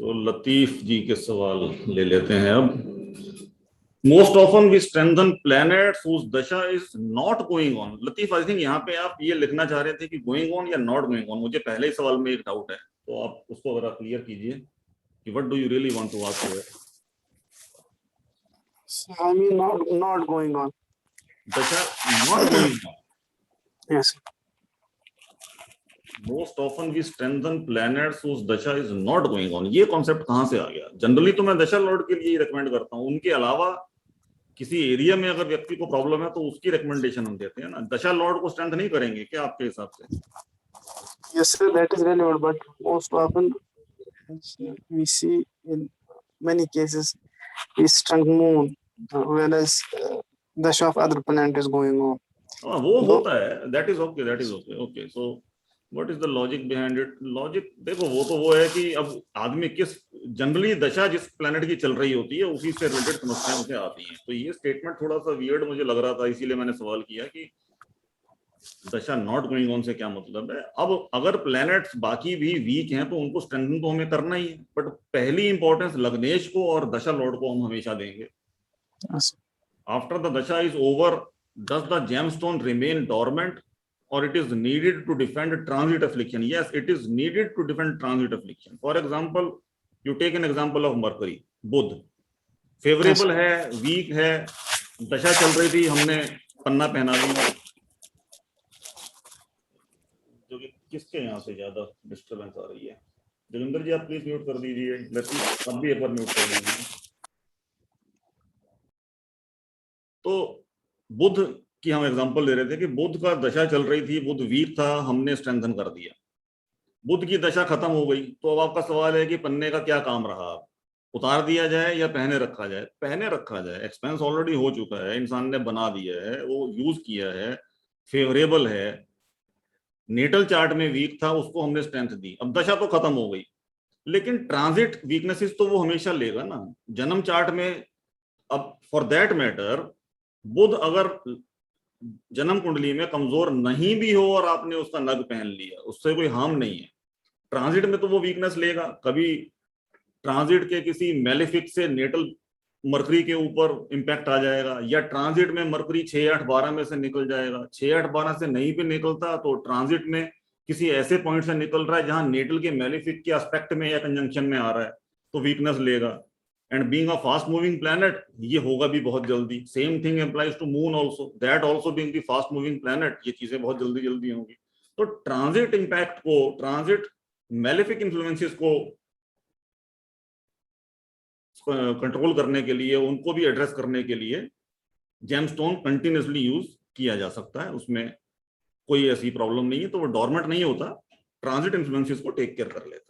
तो लतीफ जी के सवाल ले लेते हैं अब। Most often we strengthen planets whose dasha is not going on. Latif, I think यहाँ पे आप ये लिखना चाह रहे थे कि गोइंग ऑन या नॉट गोइंग ऑन। मुझे पहले ही सवाल में एक डाउट है, तो आप उसको अगर आप क्लियर कीजिए कि what do you really want to ask here. I mean not going on. Dasha not going on. Yes. Most often we strengthen planets whose dasha is not going on, ये कॉन्सेप्ट कहाँ से आ गया? जनरली तो मैं दशा लॉर्ड के लिए रिकमेंड करता हूँ, उनके अलावा किसी एरिया में अगर व्यक्ति को प्रॉब्लम है तो उसकी रिकमेंडेशन हम देते हैं ना। दशा लॉर्ड को स्ट्रेंथ नहीं करेंगे क्या आपके हिसाब से? Yes, sir, that is relevant, but most often we see in many cases is strong moon, whereas dash of other planet is going on. हाँ, वो होता है, that is okay, that is okay. Okay, so what is the logic behind it? Logic देखो, वो है कि अब आदमी किस, जनरली दशा जिस प्लेनेट की चल रही होती है उसी से रिलेटेड समस्याएं उसे आती हैं। तो ये स्टेटमेंट थोड़ा सा वियर्ड मुझे लग रहा था, इसीलिए मैंने सवाल किया कि दशा नॉट गोइंग ऑन से क्या मतलब है। अब अगर प्लैनेट्स बाकी भी वीक हैं तो उनको स्ट्रेंथन तो हमें करना ही है, बट पहली इंपॉर्टेंस लग्नेश को और दशा लॉर्ड को हम हमेशा देंगे। आफ्टर द दशा is over, does the gemstone remain dormant or it is needed to defend transit affliction? Yes, it is needed to defend transit affliction. For example, you take an example of Mercury, Budh favourable है, weak है, दशा चल रही थी, हमने पन्ना पहना दी। जो कि किसके यहाँ से ज्यादा डिस्टर्बेंस आ रही है? जोगिंदर जी, आप प्लीज म्यूट कर दीजिए। लतीफ, अब भी एक बार म्यूट कर दीजिए। तो बुध की हम एग्जांपल ले रहे थे कि बुध का दशा चल रही थी, बुध वीक था, हमने स्ट्रेंथन कर दिया। बुध की दशा खत्म हो गई, तो अब आपका सवाल है कि पन्ने का क्या काम रहा? उतार दिया जाए या पहने रखा जाए? पहने रखा जाए, एक्सपेंस ऑलरेडी हो चुका है, इंसान ने बना दिया है, वो यूज किया है, फेवरेबल है। नेटल चार्ट में वीक था, उसको हमने स्ट्रेंथ दी, अब दशा तो खत्म हो गई, लेकिन ट्रांजिट वीकनेसेस तो वो हमेशा लेगा ना जन्म चार्ट में। अब फॉर दैट मैटर, बुध अगर जन्म कुंडली में कमजोर नहीं भी हो और आपने उसका नग पहन लिया, उससे कोई हार्म नहीं है। ट्रांजिट में तो वो वीकनेस लेगा। कभी ट्रांजिट के किसी मेलेफिक से नेटल मरकरी के ऊपर इंपैक्ट आ जाएगा, या ट्रांजिट में मरकरी 6, 8, 12 में से निकल जाएगा। 6, 8, 12 से नहीं भी निकलता तो ट्रांजिट में किसी ऐसे पॉइंट से निकल रहा है जहां नेटल के मेलेफिक के एस्पेक्ट में या कंजंक्शन में आ रहा है, तो वीकनेस लेगा। And being a fast moving planet, ये होगा भी बहुत जल्दी। Same thing applies to moon also, that also being the fast moving planet, ये चीजें बहुत जल्दी जल्दी होंगी। तो ट्रांजिट इंपैक्ट को, ट्रांजिट मेलेफिक इन्फ्लुएंसेस को कंट्रोल करने के लिए, उनको भी एड्रेस करने के लिए जेमस्टोन कंटिन्यूसली यूज किया जा सकता है, उसमें कोई ऐसी प्रॉब्लम नहीं है। तो वो डॉर्मेंट नहीं होता, ट्रांजिट इन्फ्लुएंसेस को टेक केयर कर लेता है।